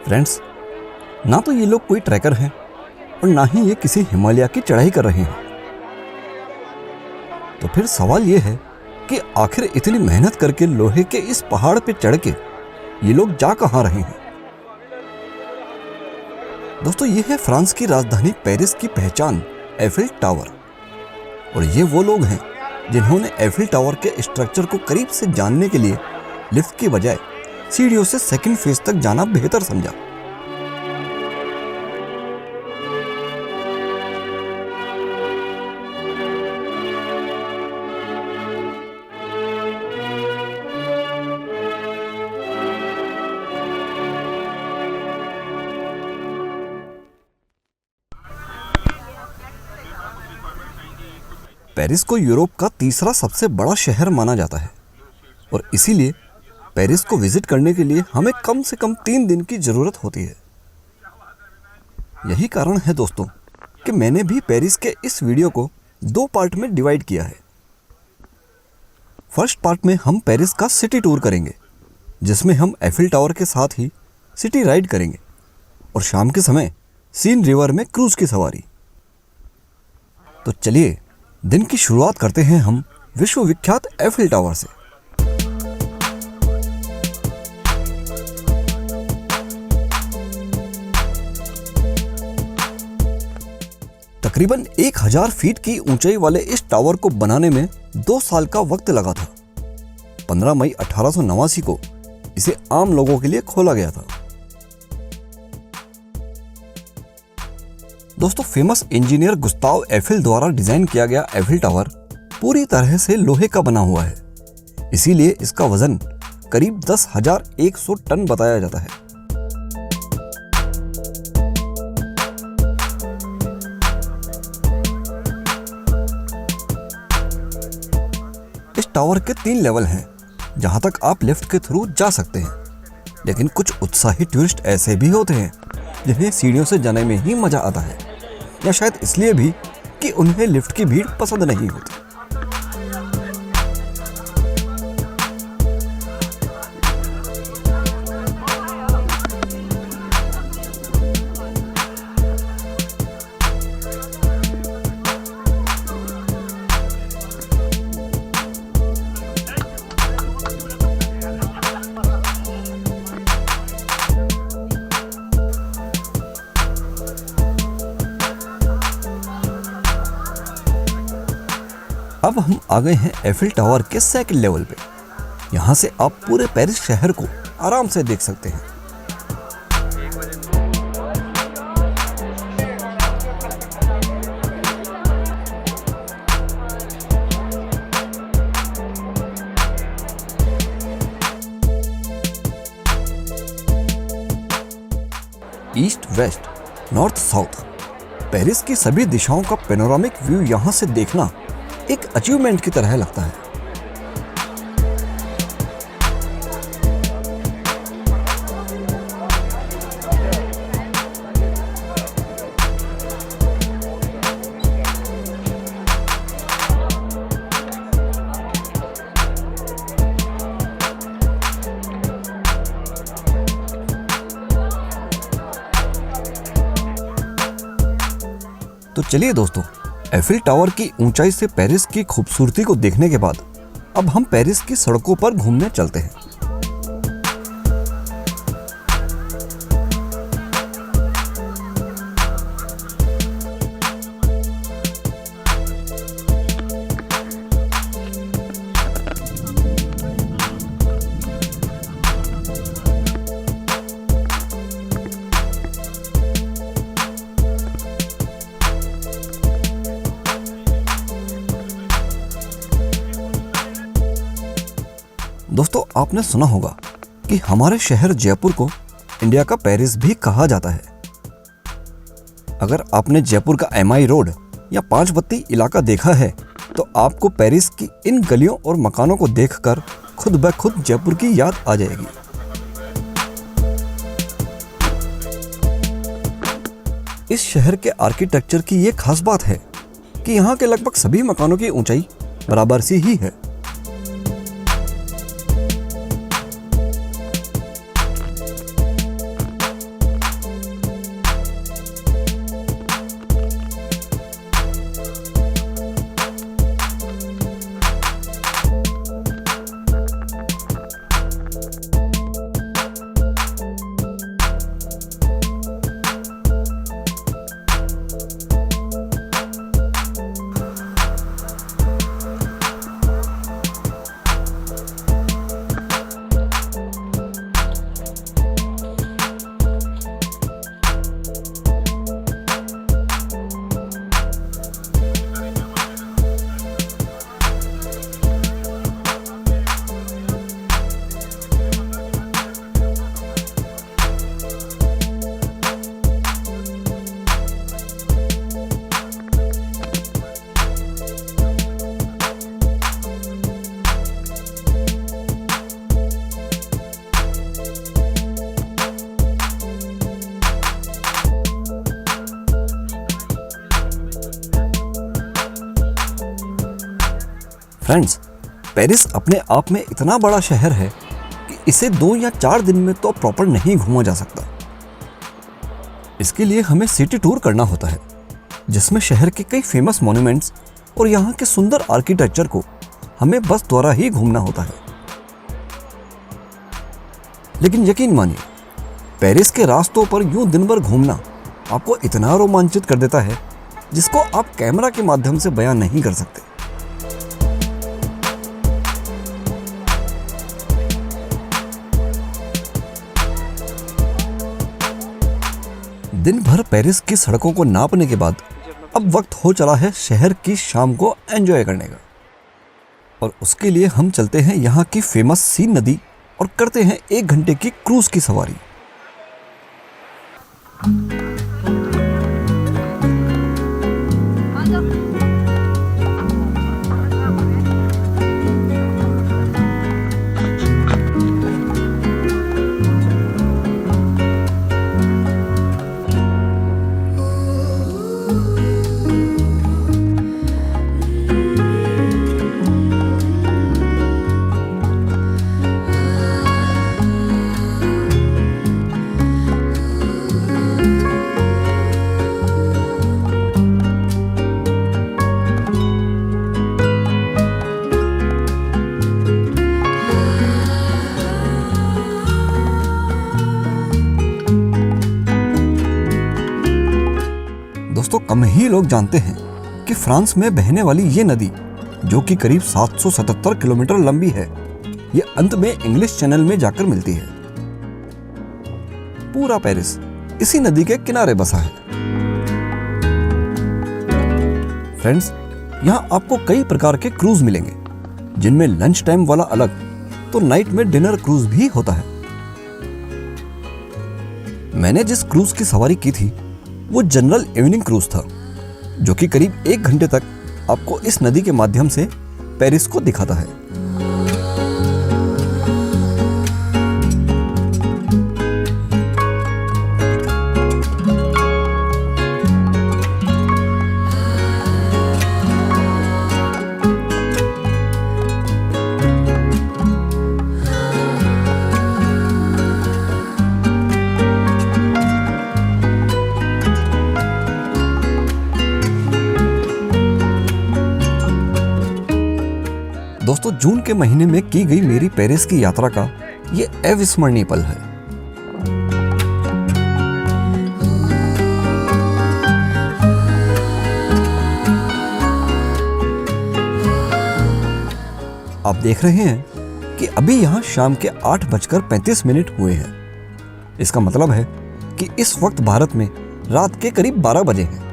Friends, ना तो ये लोग कोई ट्रैकर हैं और ना ही ये किसी हिमालय की चढ़ाई कर रहे हैं। तो फिर सवाल ये है कि आखिर इतनी मेहनत करके लोहे के इस पहाड़ पे चढ़ के ये लोग जा कहां रहे हैं। दोस्तों, ये है फ्रांस की राजधानी पेरिस की पहचान एफिल टावर। और ये वो लोग हैं जिन्होंने एफिल टावर के स्ट्रक्चर को करीब से जानने के लिए लिफ्ट के बजाय सीढ़ियों से सेकंड फेज तक जाना बेहतर समझा। पेरिस को यूरोप का तीसरा सबसे बड़ा शहर माना जाता है और इसीलिए पेरिस को विजिट करने के लिए हमें कम से कम 3 दिन की ज़रूरत होती है। यही कारण है दोस्तों कि मैंने भी पेरिस के इस वीडियो को 2 पार्ट में डिवाइड किया है। फर्स्ट पार्ट में हम पेरिस का सिटी टूर करेंगे, जिसमें हम एफिल टावर के साथ ही सिटी राइड करेंगे और शाम के समय सीन रिवर में क्रूज की सवारी। तो चलिए दिन की शुरुआत करते हैं हम विश्वविख्यात एफिल टावर से। तकरीबन 1000 फीट की ऊंचाई वाले इस टावर को बनाने में 2 साल का वक्त लगा था। 15 मई 1889 को इसे आम लोगों के लिए खोला गया था। दोस्तों, फेमस इंजीनियर गुस्ताव एफिल द्वारा डिजाइन किया गया एफिल टावर पूरी तरह से लोहे का बना हुआ है, इसीलिए इसका वजन करीब 10,100 टन बताया जाता है। इस टावर के 3 लेवल हैं, जहां तक आप लिफ्ट के थ्रू जा सकते हैं, लेकिन कुछ उत्साही टूरिस्ट ऐसे भी होते हैं जिन्हें सीढ़ियों से जाने में ही मजा आता है, या शायद इसलिए भी कि उन्हें लिफ्ट की भीड़ पसंद नहीं होती। अब हम आ गए हैं एफिल टावर के 2nd लेवल पे। यहाँ से आप पूरे पेरिस शहर को आराम से देख सकते हैं। East, west, north, south, Paris की सभी दिशाओं का पैनोरामिक व्यू यहाँ से देखना एक अचीवमेंट की तरह लगता है। तो चलिए दोस्तों, एफिल टावर की ऊंचाई से पेरिस की खूबसूरती को देखने के बाद अब हम पेरिस की सड़कों पर घूमने चलते हैं। दोस्तों, आपने सुना होगा कि हमारे शहर जयपुर को इंडिया का पेरिस भी कहा जाता है। अगर आपने जयपुर का MI रोड या 5 बत्ती इलाका देखा है तो आपको पेरिस की इन गलियों और मकानों को देखकर खुद ब खुद जयपुर की याद आ जाएगी। इस शहर के आर्किटेक्चर की ये खास बात है कि यहाँ के लगभग सभी मकानों की ऊंचाई बराबर सी ही है। फ्रेंड्स, पेरिस अपने आप में इतना बड़ा शहर है कि इसे 2 या 4 दिन में तो प्रॉपर नहीं घूमा जा सकता। इसके लिए हमें सिटी टूर करना होता है, जिसमें शहर के कई फेमस मॉन्यूमेंट्स और यहाँ के सुंदर आर्किटेक्चर को हमें बस द्वारा ही घूमना होता है। लेकिन यकीन मानिए, पेरिस के रास्तों पर यूं दिन भर घूमना आपको इतना रोमांचित कर देता है जिसको आप कैमरा के माध्यम से बयान नहीं कर सकते। दिन भर पेरिस की सड़कों को नापने के बाद अब वक्त हो चला है शहर की शाम को एंजॉय करने का। और उसके लिए हम चलते हैं यहाँ की फेमस सीन नदी और करते हैं 1 घंटे की क्रूज की सवारी। दोस्तों, कम ही लोग जानते हैं कि फ्रांस में बहने वाली ये नदी, जो कि करीब 777 किलोमीटर लंबी है, ये अंत में इंग्लिश चैनल में जाकर मिलती है। पूरा पेरिस इसी नदी के किनारे बसा है। फ्रेंड्स, यहाँ आपको कई प्रकार के क्रूज मिलेंगे, जिनमें लंच टाइम वाला अलग तो नाइट में डिनर क्रूज भी होता है। मैंने जिस क्रूज की सवारी की थी वो जनरल इवनिंग क्रूज था, जो कि करीब 1 घंटे तक आपको इस नदी के माध्यम से पेरिस को दिखाता है। दोस्तों, जून के महीने में की गई मेरी पेरिस की यात्रा का ये अविस्मरणीय पल है। आप देख रहे हैं कि अभी यहां शाम के 8:35 हुए हैं। इसका मतलब है कि इस वक्त भारत में रात के करीब 12 बजे हैं।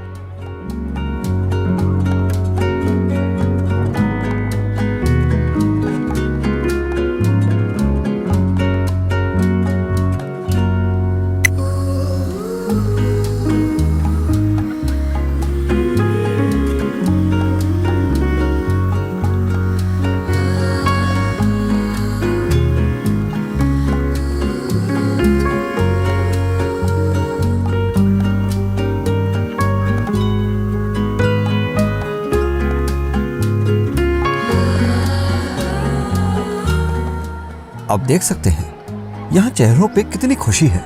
आप देख सकते हैं यहाँ चेहरों पे कितनी खुशी है।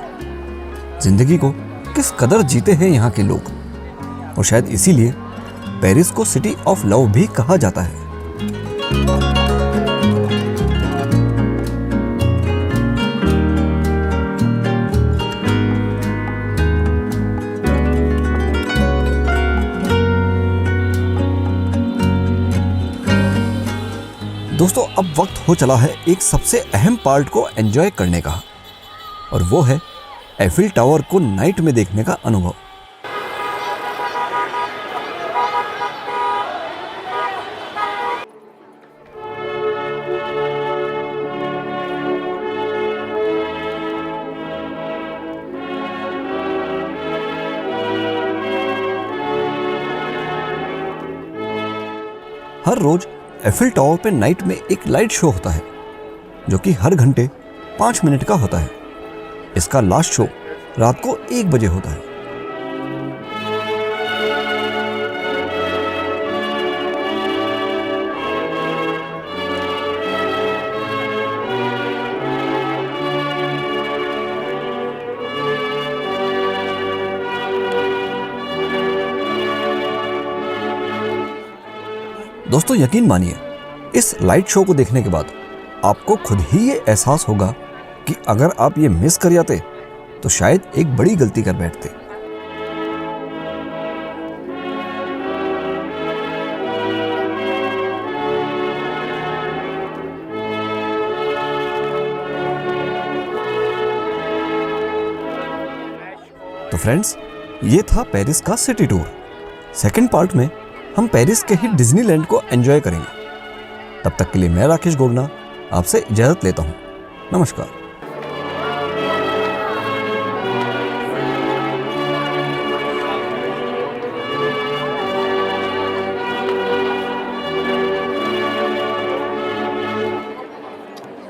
जिंदगी को किस कदर जीते हैं यहाँ के लोग, और शायद इसीलिए पेरिस को सिटी ऑफ लव भी कहा जाता है। दोस्तों, अब वक्त हो चला है एक सबसे अहम पार्ट को एंजॉय करने का, और वो है एफिल टावर को नाइट में देखने का अनुभव। हर रोज एफिल टावर पे नाइट में एक लाइट शो होता है, जो कि हर घंटे 5 मिनट का होता है। इसका लास्ट शो रात को 1 बजे होता है। दोस्तों यकीन मानिए, इस लाइट शो को देखने के बाद आपको खुद ही ये एहसास होगा कि अगर आप ये मिस कर जाते तो शायद एक बड़ी गलती कर बैठते। तो फ्रेंड्स, ये था पेरिस का सिटी टूर। सेकंड पार्ट में हम पेरिस के ही डिज्नीलैंड को एंजॉय करेंगे। तब तक के लिए मैं राकेश गोगना आपसे इजाजत लेता हूं। नमस्कार।